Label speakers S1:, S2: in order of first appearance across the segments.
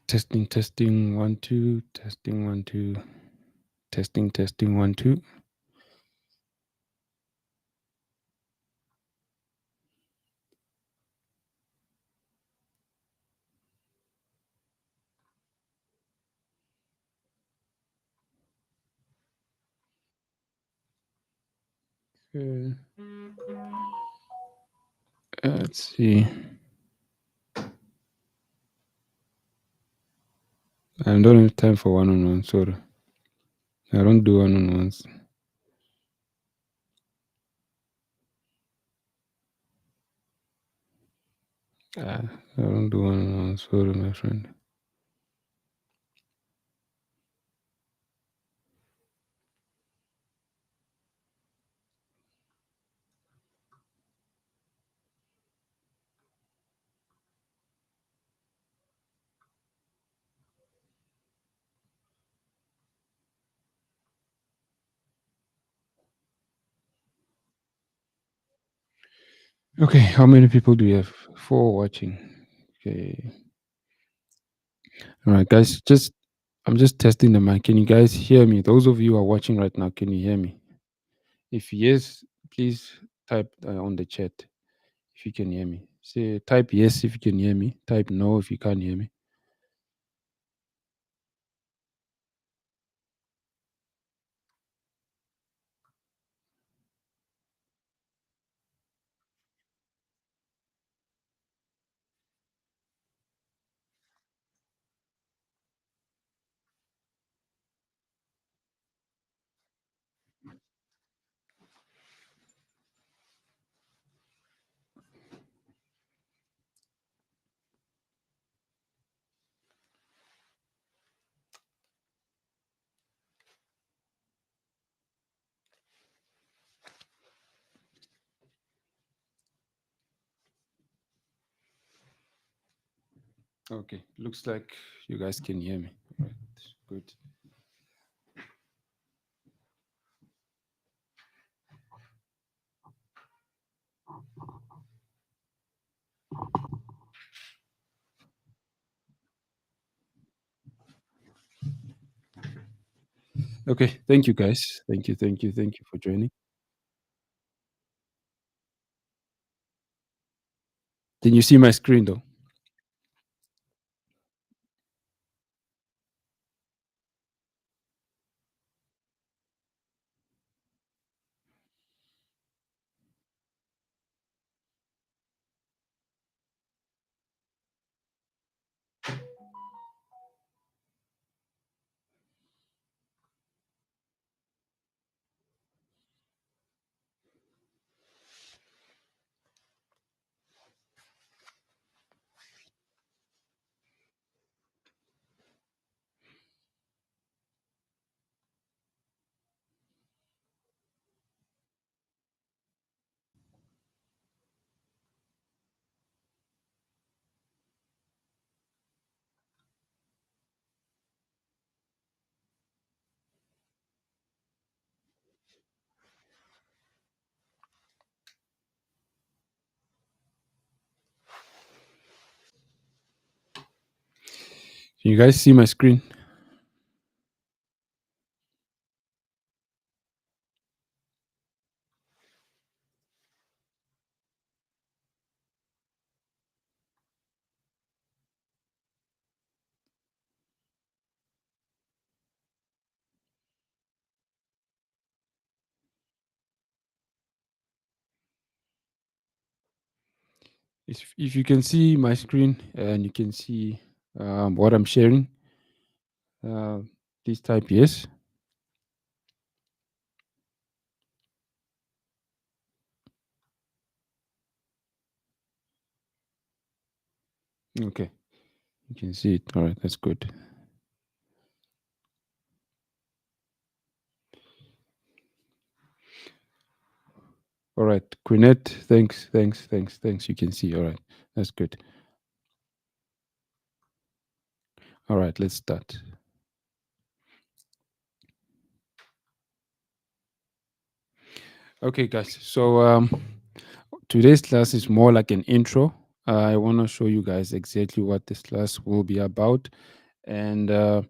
S1: Testing, testing, 1 2, testing, 1 2, testing, testing, 1 2. Uh, let's see. I don't have time for one-on-one. Sorry, I don't do one-on-ones. I don't do one-on-ones. Sorry, my friend. Okay, how many people do you have? 4 watching. Okay. All right, guys. I'm just testing the mic. Can you guys hear me? Those of you who are watching right now, can you hear me? If yes, please type on the chat if you can hear me. Say type yes if you can hear me. Type no if you can't hear me. Okay, looks like you guys can hear me. Right, good. Okay, thank you guys. Thank you for joining. Can you see my screen though? Can you guys see my screen? If you can see my screen and you can see what I'm sharing, uh, please type yes. Okay, you can see it. All right, that's good. All right, Quinette, thanks. You can see. All right, that's good. All right, let's start. Okay, guys. So today's class is more like an intro I want to show you guys exactly what this class will be about. And I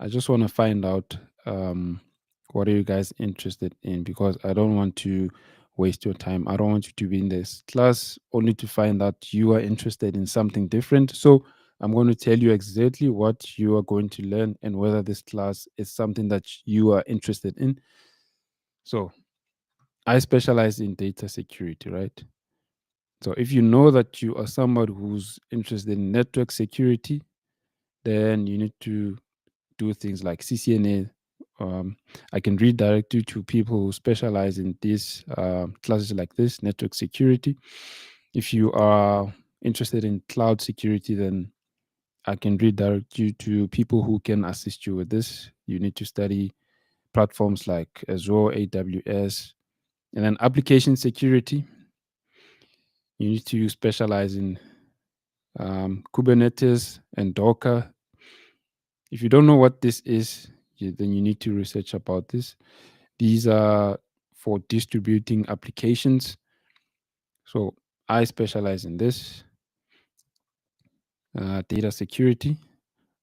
S1: just want to find out what are you guys interested in, because I don't want to waste your time. I don't want you to be in this class only to find out you are interested in something different. So I'm going to tell you exactly what you are going to learn and whether this class is something that you are interested in. So I specialize in data security, right? So if you know that you are somebody who's interested in network security, then you need to do things like CCNA. I can redirect you to people who specialize in these classes like this, network security. If you are interested in cloud security, then I can redirect you to people who can assist you with this. You need to study platforms like Azure, AWS, and then application security. You need to specialize in Kubernetes and Docker. If you don't know what this is, then you need to research about this. These are for distributing applications. So I specialize in this data security.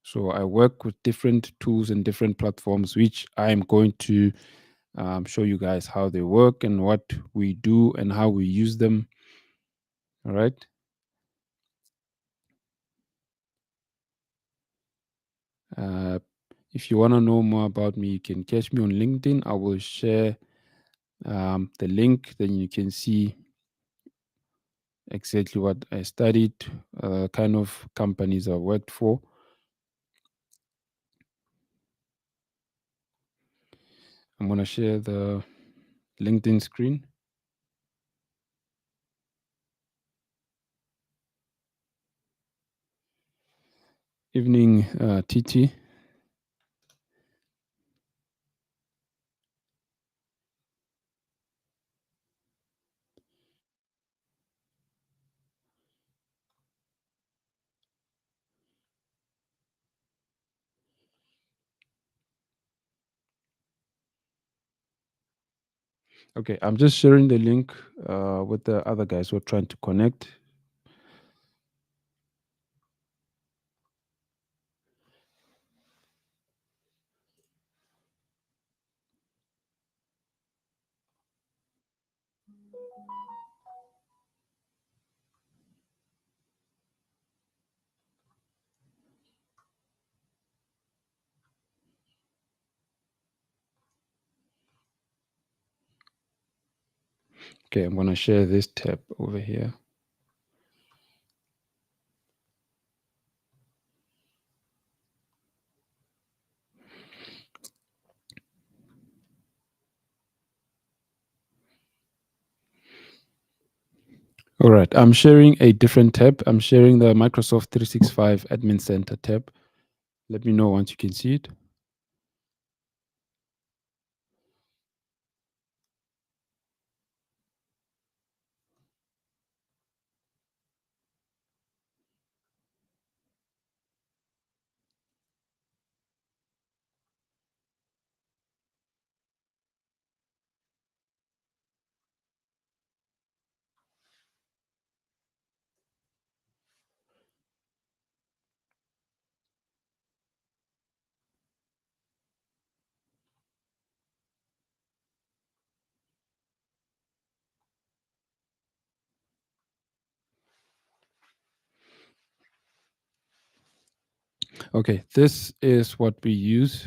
S1: So I work with different tools and different platforms, which I'm going to show you guys how they work and what we do and how we use them. All right. Uh, if you want to know more about me, you can catch me on LinkedIn. I will share the link, then you can see exactly what I studied, kind of companies I worked for. I'm going to share the LinkedIn screen. Evening, TT. Okay, I'm just sharing the link with the other guys who are trying to connect. Okay, I'm going to share this tab over here. All right, I'm sharing a different tab. I'm sharing the Microsoft 365 Admin Center tab. Let me know once you can see it. Okay, this is what we use,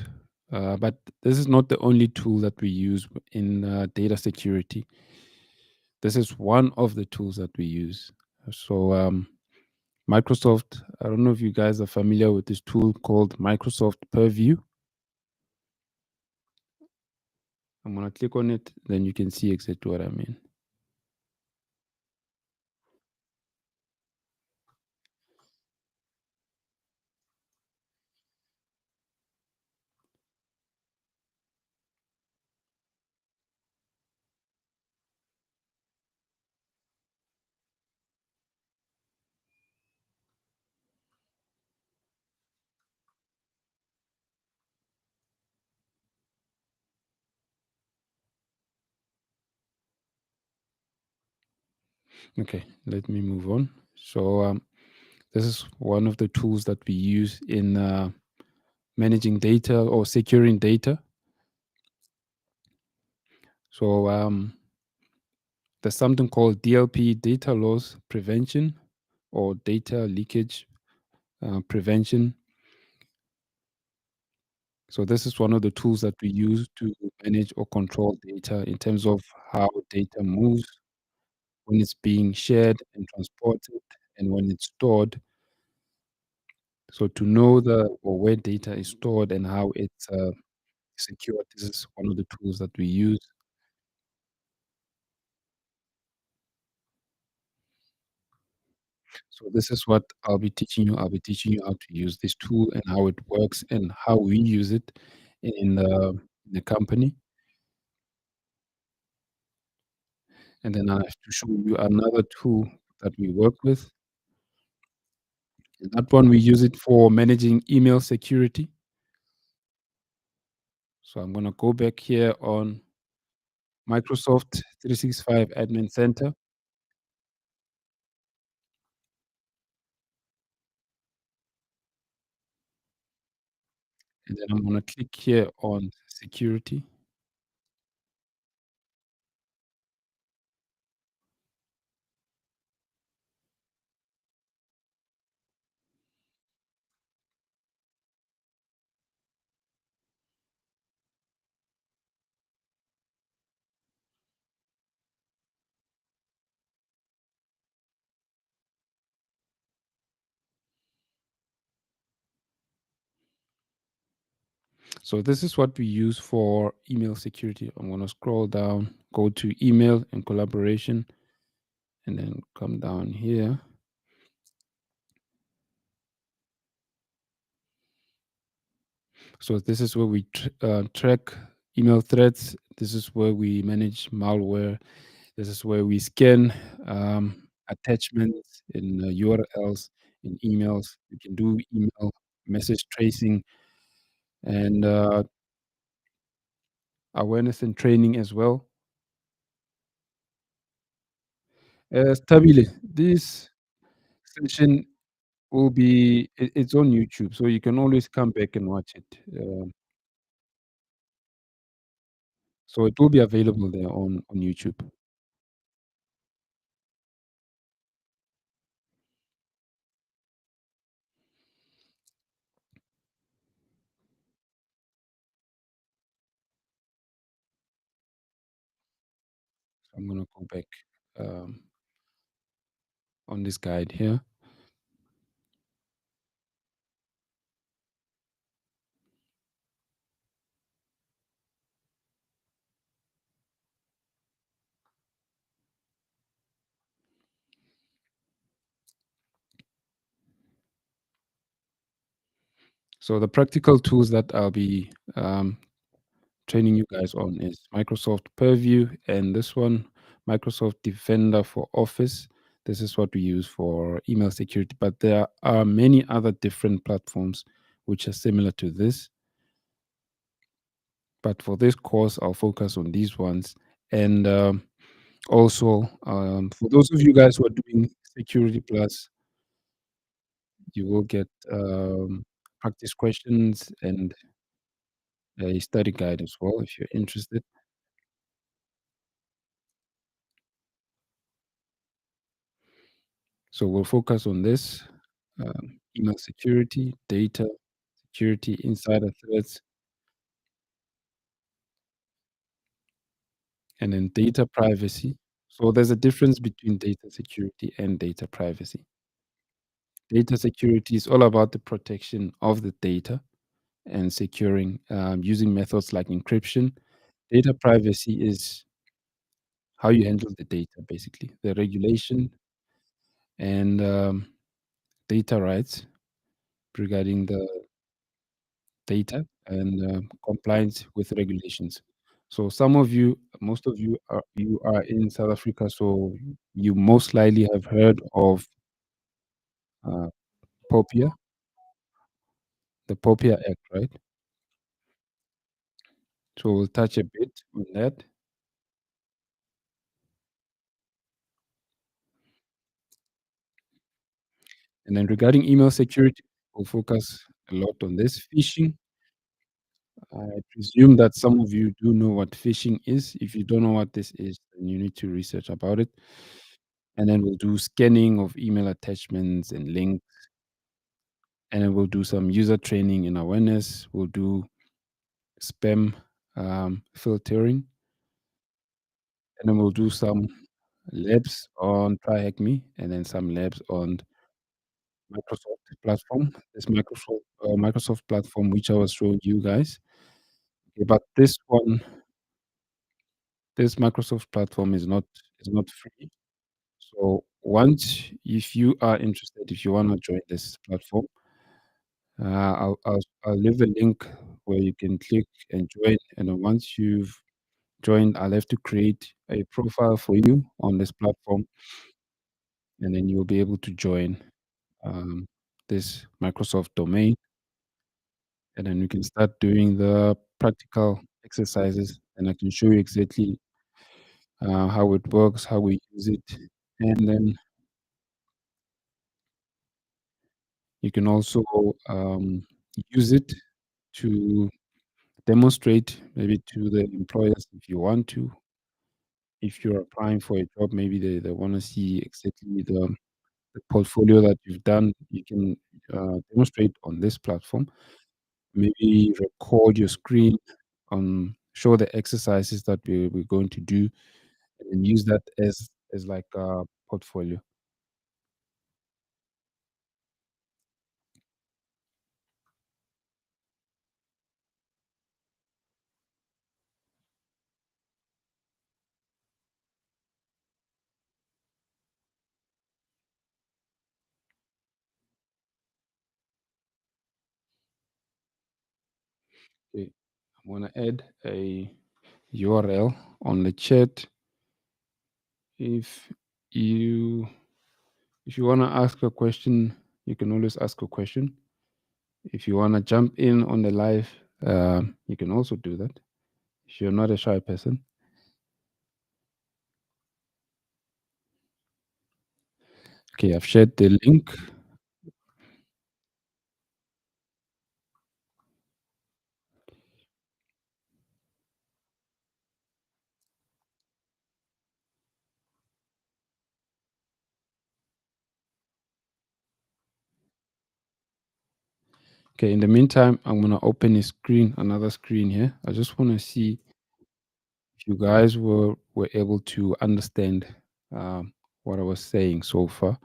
S1: but this is not the only tool that we use in data security. This is one of the tools that we use. So, Microsoft, I don't know if you guys are familiar with this tool called Microsoft Purview. I'm going to click on it, then you can see exactly what I mean. Okay, let me move on. So this is one of the tools that we use in managing data or securing data. So there's something called DLP, data loss prevention, or data leakage prevention. So this is one of the tools that we use to manage or control data in terms of how data moves when it's being shared and transported and when it's stored. So to know the or where data is stored and how it's secured, this is one of the tools that we use. So this is what I'll be teaching you. I'll be teaching you how to use this tool and how it works and how we use it in the company. And then I have to show you another tool that we work with. And that one we use it for managing email security. So I'm gonna go back here on Microsoft 365 Admin Center, and then I'm gonna click here on security. So this is what we use for email security. I'm gonna scroll down, go to email and collaboration, and then come down here. So this is where we track email threats. This is where we manage malware. This is where we scan attachments in URLs in emails. We can do email message tracing and awareness and training as well. Stabile, this session will be it's on YouTube, so you can always come back and watch it. So it will be available there on YouTube. So I'm gonna go back um, on this guide here. So the practical tools that I'll be training you guys on is Microsoft Purview and this one, Microsoft Defender for Office. This is what we use for email security, but there are many other different platforms which are similar to this. But for this course, I'll focus on these ones. And also, for those of you guys who are doing Security Plus, you will get practice questions and a study guide as well if you're interested. So we'll focus on this email security, data security, insider threats, and then data privacy. So there's a difference between data security and data privacy. Data security is all about the protection of the data and securing using methods like encryption. Data privacy is how you handle the data, basically, the regulation and data rights regarding the data and compliance with regulations. So some of you, most of you are in South Africa, so you most likely have heard of uh, POPIA, the POPIA Act, right? So we'll touch a bit on that. And then regarding email security, we'll focus a lot on this. Phishing, I presume that some of you do know what phishing is. If you don't know what this is, then you need to research about it. And then we'll do scanning of email attachments and links. And then we'll do some user training and awareness. We'll do spam filtering. And then we'll do some labs on Try Hack Me and then some labs on Microsoft platform. This Microsoft platform, which I was showing you guys. Okay, but this Microsoft platform is not free. So once, if you are interested, if you want to join this platform, I'll leave a link where you can click and join. And then once you've joined, I'll have to create a profile for you on this platform, and then you'll be able to join um, this Microsoft domain, and then we can start doing the practical exercises, and I can show you exactly how it works, how we use it, and then you can also use it to demonstrate maybe to the employers if you want to. If you're applying for a job, maybe they want to see exactly the portfolio that you've done. You can demonstrate on this platform. Maybe record your screen, show the exercises that we're going to do, and use that as like a portfolio. Okay. I'm gonna add a URL on the chat. If you if you wanna ask a question, you can always ask a question. If you wanna jump in on the live, you can also do that. If you're not a shy person. Okay, I've shared the link. Okay, in the meantime, I'm gonna open another screen here. I just wanna see if you guys were able to understand what I was saying so far.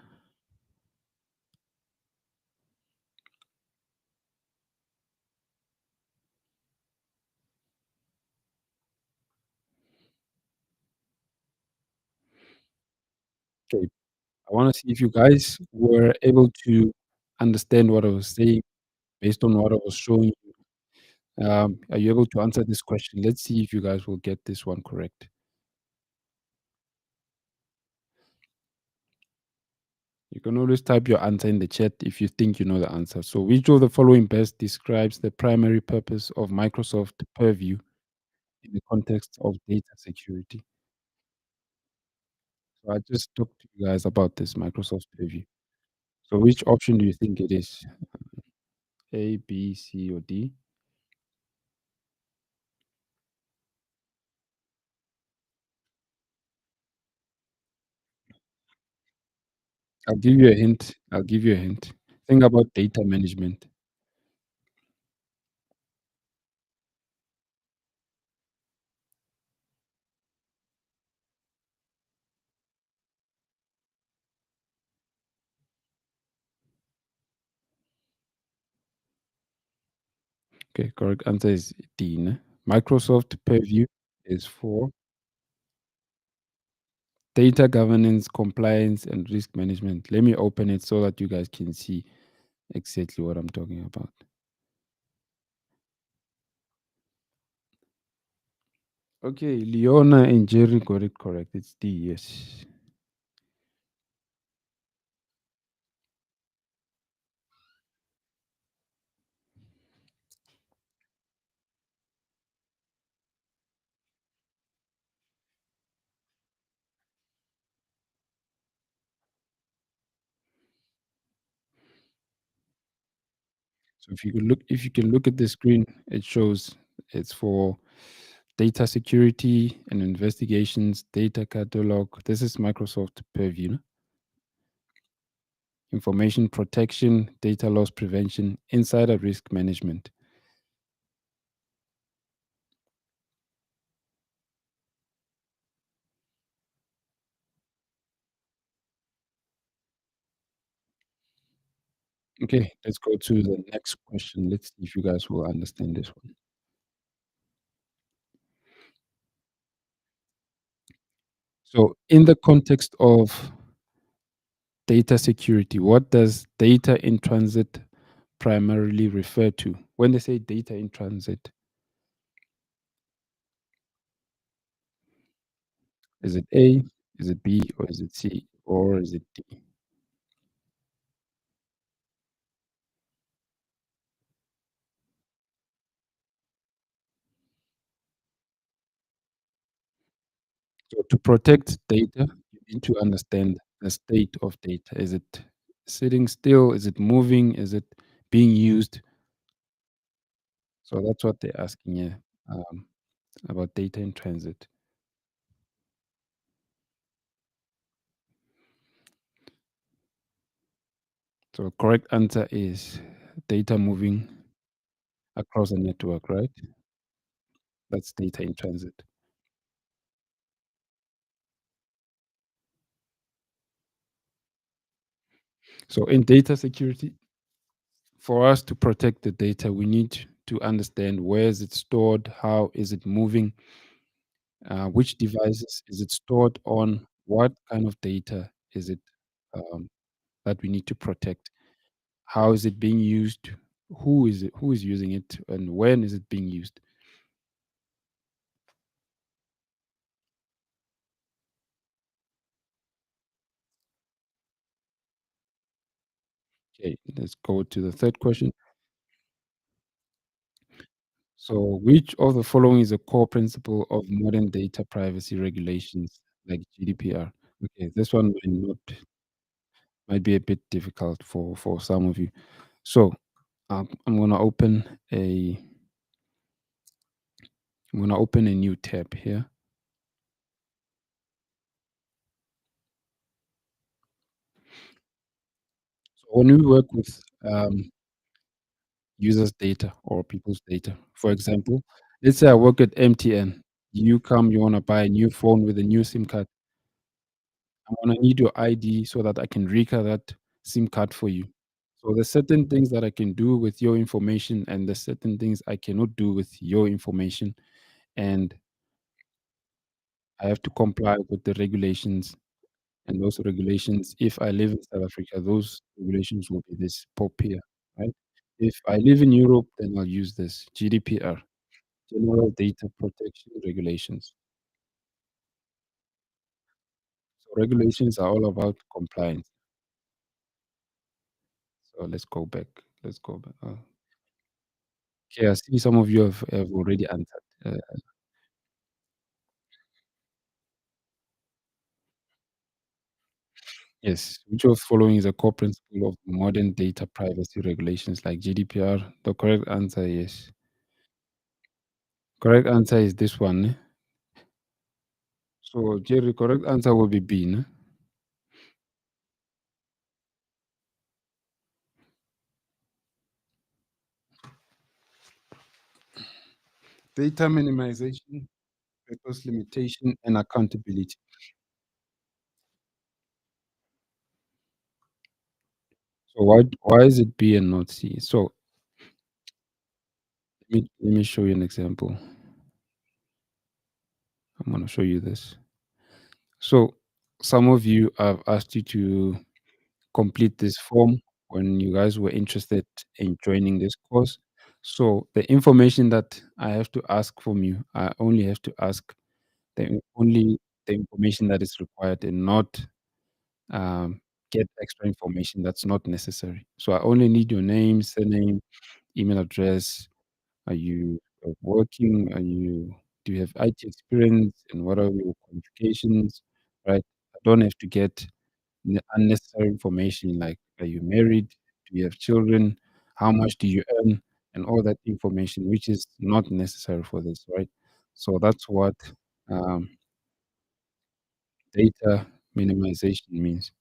S1: Okay, I wanna see if you guys were able to understand what I was saying based on what I was showing you. Are you able to answer this question? Let's see if you guys will get this one correct. You can always type your answer in the chat if you think you know the answer. So, which of the following best describes the primary purpose of Microsoft Purview in the context of data security? So, I just talked to you guys about this Microsoft Purview. So, which option do you think it is? A, B, C, or D? I'll give you a hint. I'll give you a hint. Think about data management. Okay, correct answer is D. Ne? Microsoft Purview is for data governance, compliance, and risk management. Let me open it so that you guys can see exactly what I'm talking about. Okay, Leona and Jerry got it correct. It's D, yes. So if you can look at the screen, it shows it's for data security and investigations, data catalog. This is Microsoft Purview. Information protection, data loss prevention, insider risk management. Okay, let's go to the next question. Let's see if you guys will understand this one. So, in the context of data security, what does data in transit primarily refer to? When they say data in transit, is it A, is it B, or is it C, or is it D? So, to protect data, you need to understand the state of data. Is it sitting still? Is it moving? Is it being used? So, that's what they're asking here about data in transit. So, correct answer is data moving across a network, right? That's data in transit. So, in data security, for us to protect the data, we need to understand where is it stored, how is it moving, which devices is it stored on, what kind of data is it um, that we need to protect, how is it being used, who is using it, and when is it being used. Okay, let's go to the third question. So, which of the following is a core principle of modern data privacy regulations like GDPR? Okay, this one might be a bit difficult for some of you. So, I'm gonna open a new tab here. So when we work with users' data or people's data, for example, let's say I work at MTN. You wanna buy a new phone with a new SIM card. I'm gonna need your ID so that I can recur that SIM card for you. So there's certain things that I can do with your information, and there's certain things I cannot do with your information, and I have to comply with the regulations. And those regulations, if I live in South Africa, those regulations will be this POP here, right? If I live in Europe, then I'll use this GDPR, General Data Protection Regulations. So regulations are all about compliance. So let's go back. Let's go back. Okay, I see some of you have already answered. Yes, which of following is a core principle of modern data privacy regulations like GDPR? The correct answer is correct answer is this one. Eh? So Jerry, correct answer will be B. Ne? Data minimization, purpose limitation, and accountability. So why is it B and not C? So let me show you an example. I'm gonna show you this. So some of you have asked you to complete this form when you guys were interested in joining this course. So the information that I have to ask from you, I only have to ask only the information that is required and not get extra information that's not necessary. So I only need your name, surname, email address. Are you working? Do you have IT experience? And what are your qualifications? Right? I don't have to get unnecessary information like, are you married? Do you have children? how much do you earn, and all that information, which is not necessary for this, right? So that's what um, data minimization means.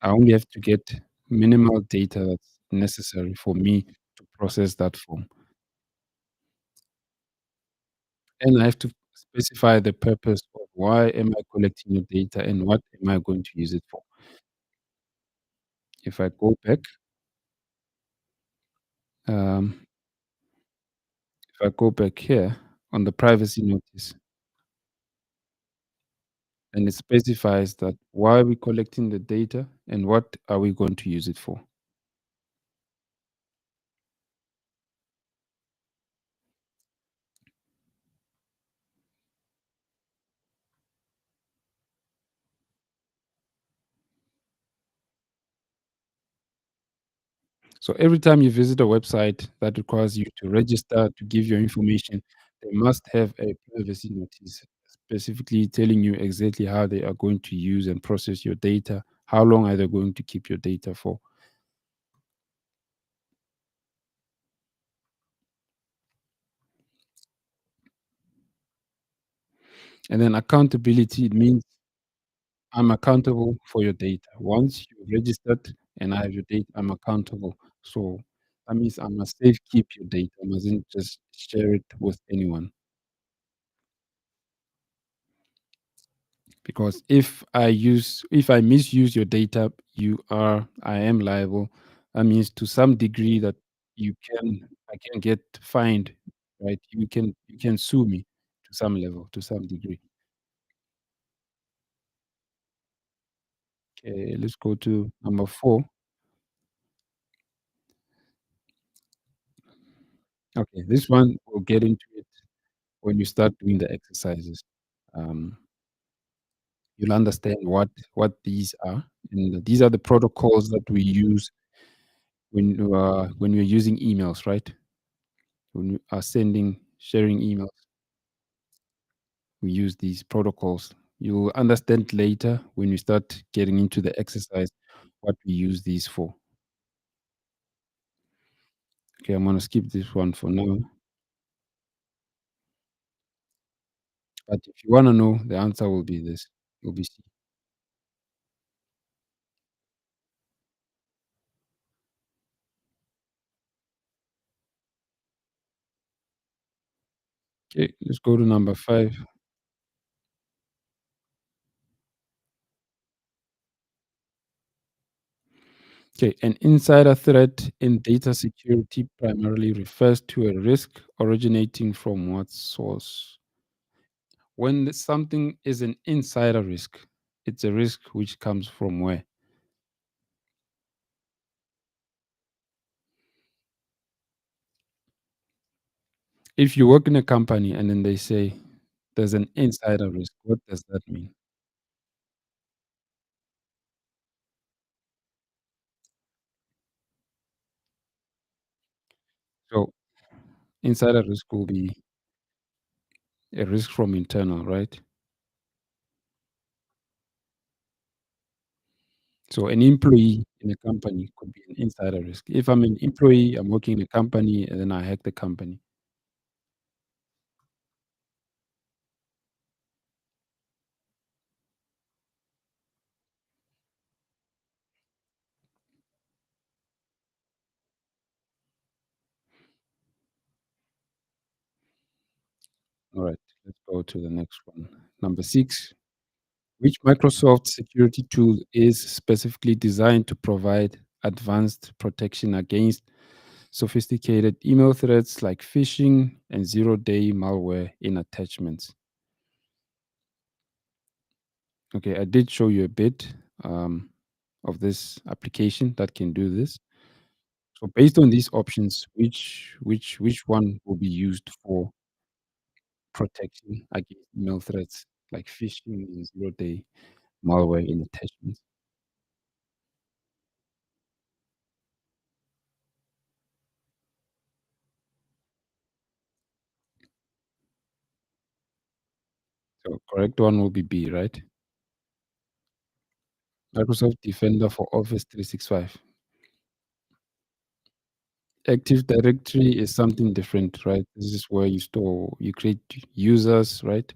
S1: I only have to get minimal data that's necessary for me to process that form. And I have to specify the purpose of why am I collecting your data and what am I going to use it for. If I go back, um, if I go back here on the privacy notice, and it specifies that why are we collecting the data and what are we going to use it for. So every time you visit a website that requires you to register to give your information, they must have a privacy notice specifically telling you exactly how they are going to use and process your data, how long are they going to keep your data for. And then accountability, it means I'm accountable for your data. Once you registered and I have your data, I'm accountable. So that means I must safe keep your data. I mustn't just share it with anyone. Because if I misuse your data, I am liable. That means to some degree that I can get fined, right? You can sue me to some level, to some degree. Okay, let's go to number 4. Okay, this one we'll get into it when you start doing the exercises. Um, you'll understand what these are, and these are the protocols that we use when we're using emails, right? When we are sharing emails, we use these protocols. You'll understand later when we start getting into the exercise what we use these for. Okay, I'm gonna skip this one for now. But if you wanna know, the answer will be this. Will be C. Okay, let's go to number 5. Okay, an insider threat in data security primarily refers to a risk originating from what source? When something is an insider risk, it's a risk which comes from where? If you work in a company and then they say there's an insider risk, what does that mean? So, insider risk will be a risk from internal, right? So, an employee in a company could be an insider risk. If I'm an employee, I'm working in a company, and then I hack the company. All right, let's go to the next one. Number 6. Which Microsoft security tool is specifically designed to provide advanced protection against sophisticated email threats like phishing and zero-day malware in attachments? Okay, I did show you a bit of this application that can do this. So based on these options, which one will be used for protection against email threats like phishing and zero-day malware in attachments? So correct one will be B, right? Microsoft Defender for Office 365. Active Directory is something different, right? This is where you create users, right?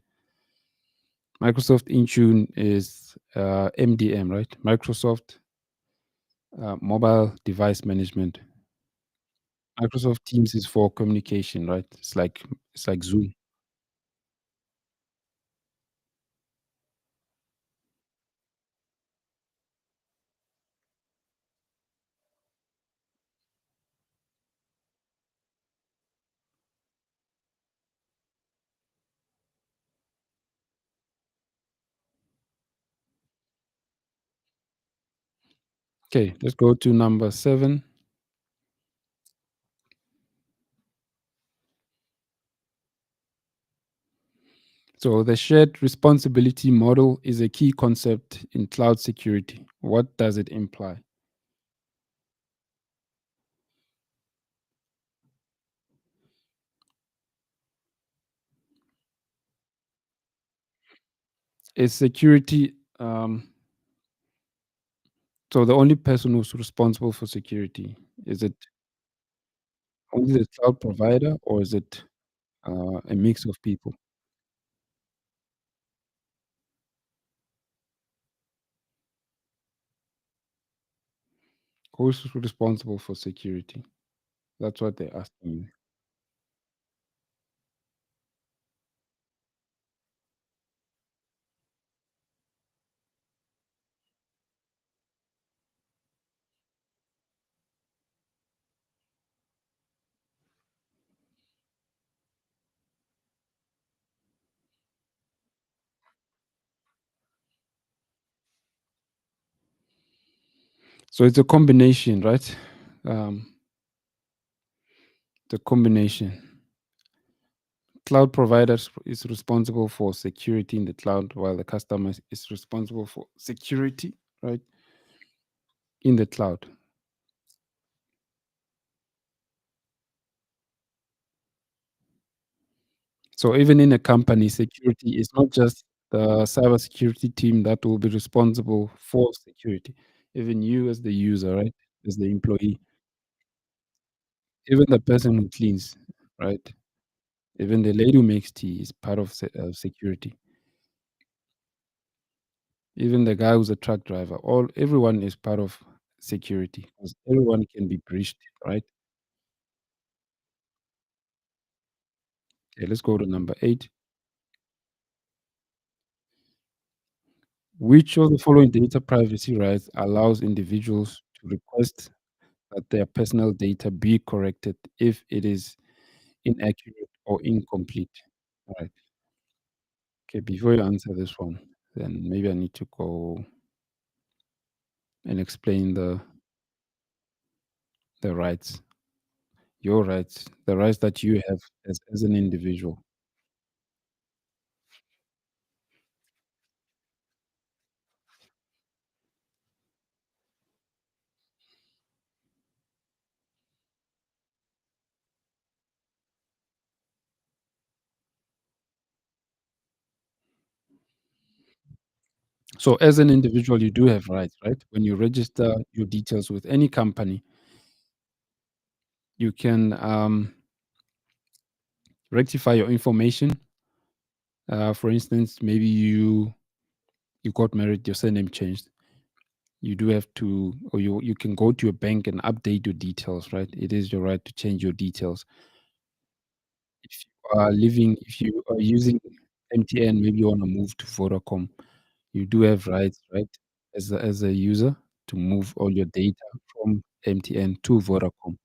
S1: Microsoft Intune is MDM, right? Microsoft Mobile Device Management. Microsoft Teams is for communication, right? It's like Zoom. Okay, let's go to number 7. So the shared responsibility model is a key concept in cloud security. What does it imply? Is security so the only person who's responsible for security, is it only the cloud provider or is it a mix of people? Who's responsible for security? That's what they're asking you. So it's a combination, right? Um, the combination. Cloud providers is responsible for security in the cloud, while the customer is responsible for security, right, in the cloud. So even in a company, security is not just the cybersecurity team that will be responsible for security. Even you as the user, right, as the employee, even the person who cleans, right, even the lady who makes tea is part of security. Even the guy who's a truck driver, all everyone is part of security because everyone can be breached, right? Okay, let's go to number 8. Which of the following data privacy rights allows individuals to request that their personal data be corrected if it is inaccurate or incomplete? All right. Okay, before you answer this one, then maybe I need to go and explain the rights, your rights, the rights that you have as an individual. So as an individual, you do have rights, right? When you register your details with any company, you can rectify your information. For instance, maybe you got married, your surname changed. You do have to, or you can go to your bank and update your details, right? It is your right to change your details. If you are using MTN, maybe you want to move to Vodacom, you do have rights, right? As a user to move all your data from MTN to Vodacom.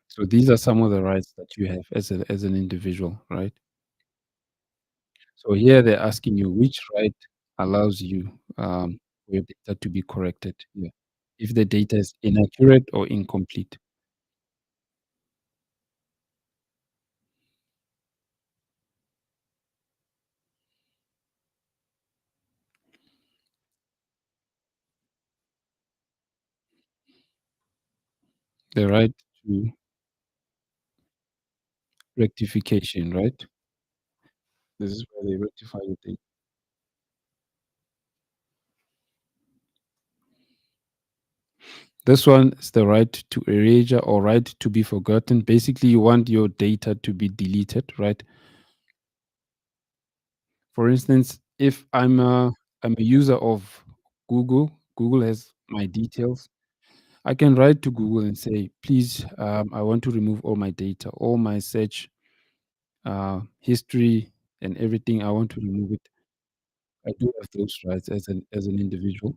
S1: So these are some of the rights that you have as an individual, right? So here they're asking you which right allows you for your data to be corrected. Yeah. If the data is inaccurate or incomplete. The right to rectification, right? This is where they rectify your data. This one is the right to erasure or right to be forgotten. Basically, you want your data to be deleted, right? For instance, if I'm a user of Google, Google has my details. I can write to Google and say, please, I want to remove all my data, all my search history, and everything. I want to remove it. I do have those rights as an individual,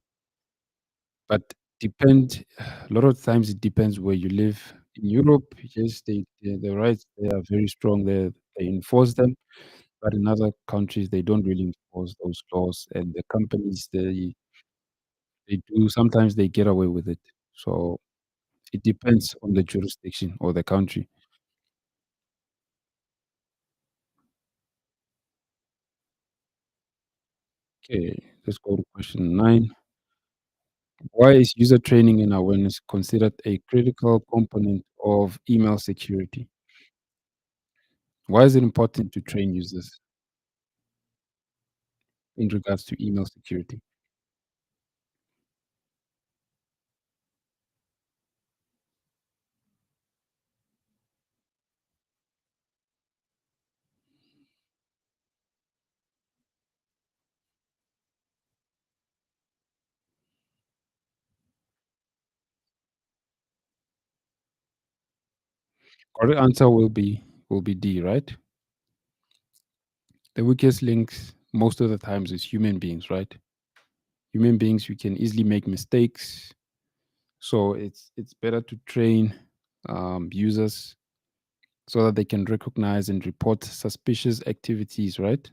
S1: but depend. A lot of times it depends where you live. In Europe, yes, the rights they are very strong. They enforce them, but in other countries they don't really enforce those laws, and the companies they do sometimes they get away with it. So it depends on the jurisdiction or the country. Okay, let's go to question 9. Why is user training and awareness considered a critical component of email security? Why is it important to train users in regards to email security? Correct answer will be D, right? The weakest links most of the times is human beings, right? Human beings, we can easily make mistakes, so it's better to train users so that they can recognize and report suspicious activities, right?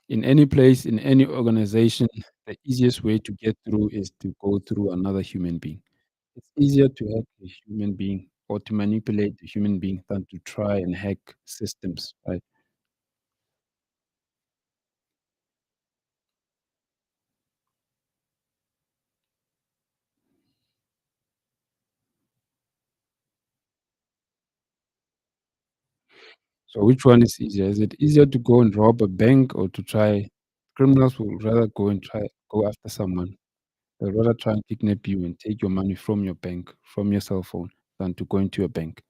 S1: In any place, in any organization, the easiest way to get through is to go through another human being. It's easier to hack a human being or to manipulate a human being than to try and hack systems, right? So which one is easier? Is it easier to go and rob a bank or to try? Criminals will rather go after someone. They'd rather try and kidnap you and take your money from your bank, from your cell phone, than to go into a bank.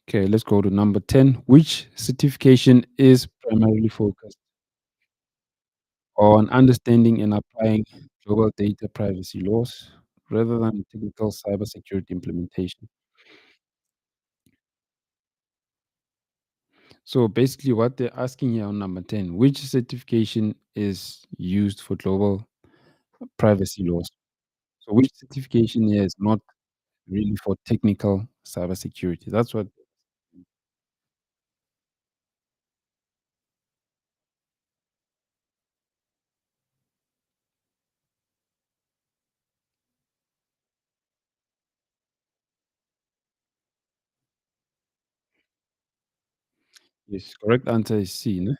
S1: Okay, let's go to number 10. Which certification is primarily focused on understanding and applying global data privacy laws rather than technical cybersecurity implementation? So basically, what they're asking here on number 10, which certification is used for global privacy laws? So which certification here is not really for technical cybersecurity? That's what is correct answer is C. No?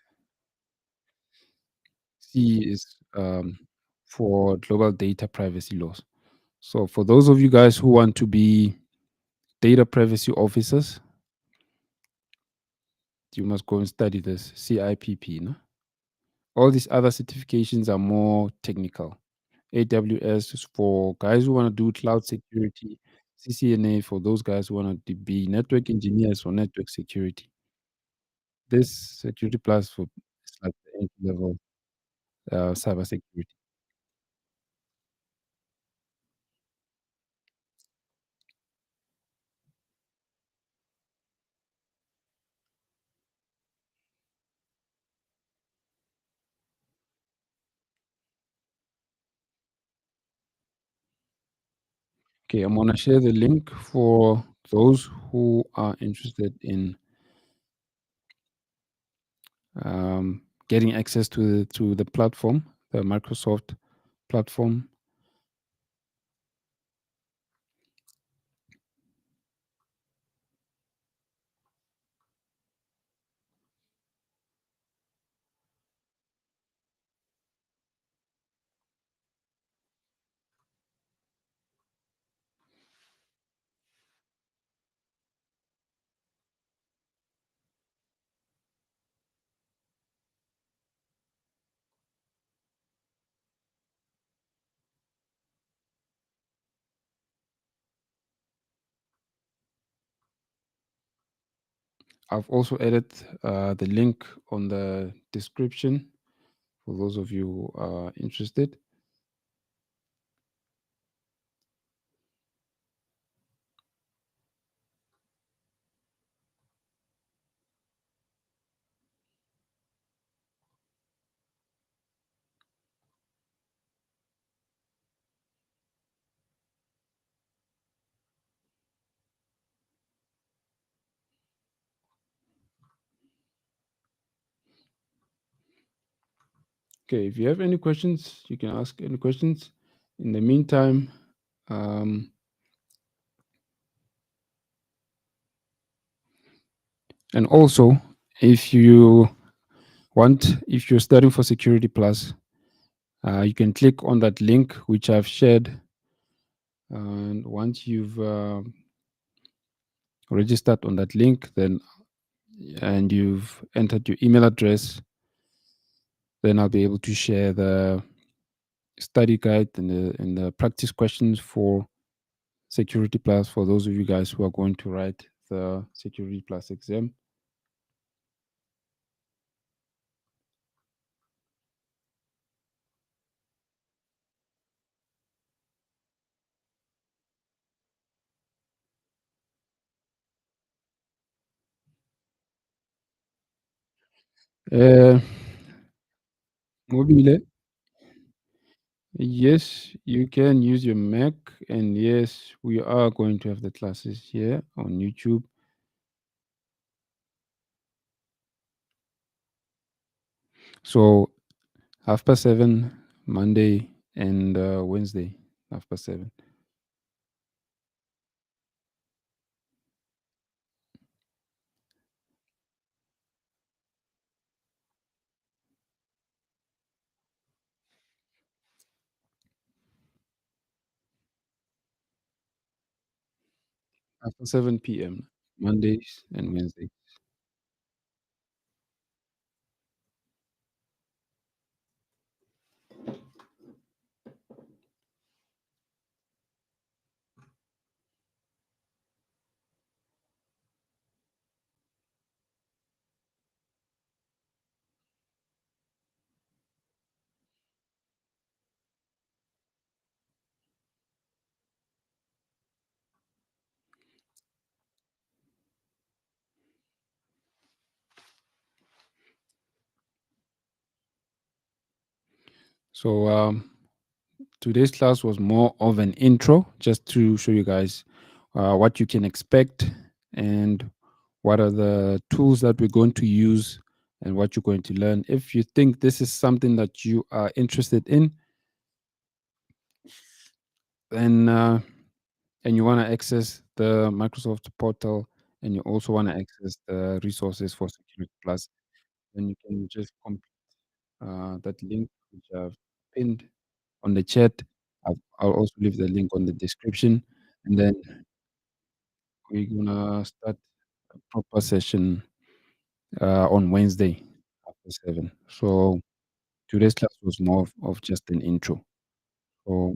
S1: C is for global data privacy laws. So for those of you guys who want to be data privacy officers, you must go and study this CIPP. No? All these other certifications are more technical. AWS is for guys who want to do cloud security. CCNA for those guys who want to be network engineers for network security. This security plus for is like the entry level cyber security. Okay, I'm gonna share the link for those who are interested in getting access to the platform, the Microsoft platform. I've also added the link on the description for those of you who are interested. Okay, if you have any questions, you can ask any questions. In the meantime, um, and also, if you if you're studying for Security Plus, you can click on that link which I've shared. And once you've registered on that link, then and you've entered your email address, then I'll be able to share the study guide and the practice questions for Security Plus for those of you guys who are going to write the Security Plus exam. Uh, Mobile, yes, you can use your Mac, and yes, we are going to have the classes here on YouTube. So 7:30 Monday and Wednesday, 7:30. 7 p.m. Mondays and Wednesdays. So today's class was more of an intro, just to show you guys what you can expect and what are the tools that we're going to use and what you're going to learn. If you think this is something that you are interested in, then and you want to access the Microsoft portal and you also want to access the resources for Security Plus, then you can just complete that link which I've pinned on the chat. I'll also leave the link on the description, and then we're gonna start a proper session on Wednesday after 7. So today's class was more of just an intro. So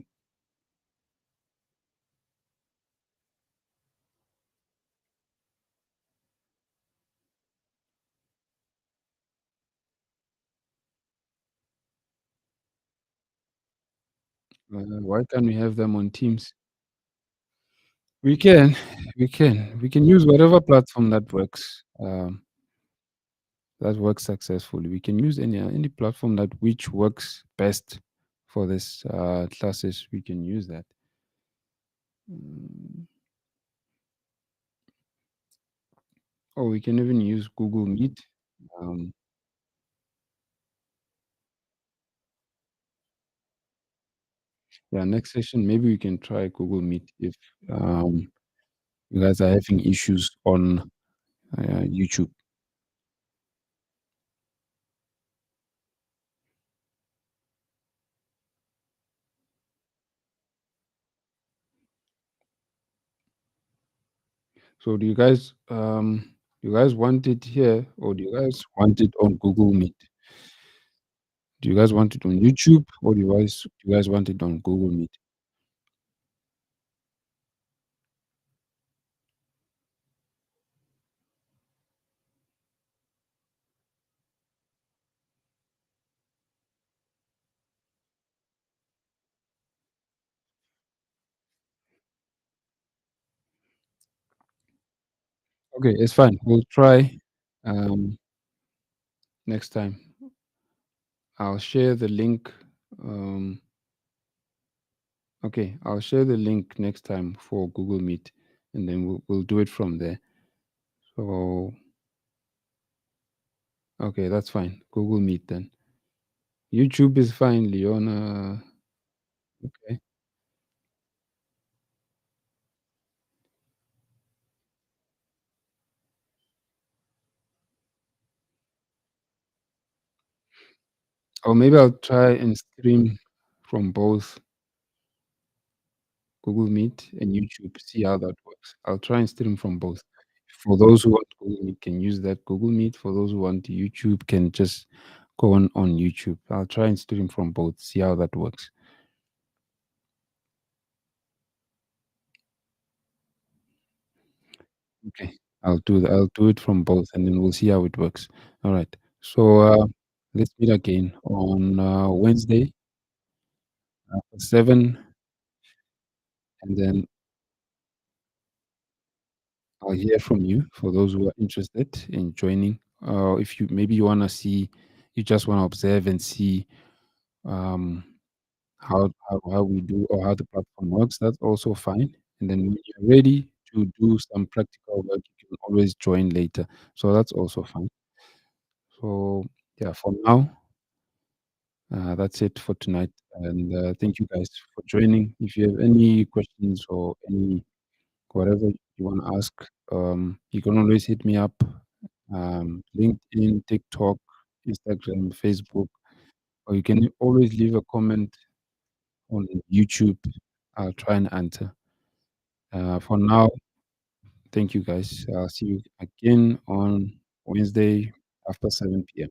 S1: why can't we have them on Teams? We can, we can use whatever platform that works successfully. We can use any platform that which works best for this classes. We can use that. Mm, or we can even use Google Meet. Um, yeah, next session maybe we can try Google Meet if um, you guys are having issues on YouTube. So do you guys want it here or do you guys want it on Google Meet? Do you guys want it on YouTube or do you guys want it on Google Meet? Okay, it's fine. We'll try um, next time. I'll share the link. Um, okay, I'll share the link next time for Google Meet, and then we'll do it from there. So okay, that's fine. Google Meet then. YouTube is fine, Leona. Okay. Or maybe I'll try and stream from both Google Meet and YouTube, see how that works. I'll try and stream from both. For those who want Google Meet, can use that Google Meet. For those who want YouTube, can just go on YouTube. I'll try and stream from both, see how that works. Okay, I'll do that. I'll do it from both, and then we'll see how it works. All right. So let's meet again on Wednesday, 7, and then I'll hear from you for those who are interested in joining. If you maybe you want to see, you just want to observe and see um, how we do or how the platform works. That's also fine. And then when you're ready to do some practical work, you can always join later. So that's also fine. So yeah, for now, that's it for tonight. And thank you guys for joining. If you have any questions or any whatever you want to ask, you can always hit me up. LinkedIn, TikTok, Instagram, Facebook, or you can always leave a comment on YouTube. I'll try and answer. For now, thank you guys. I'll see you again on Wednesday after 7 p.m.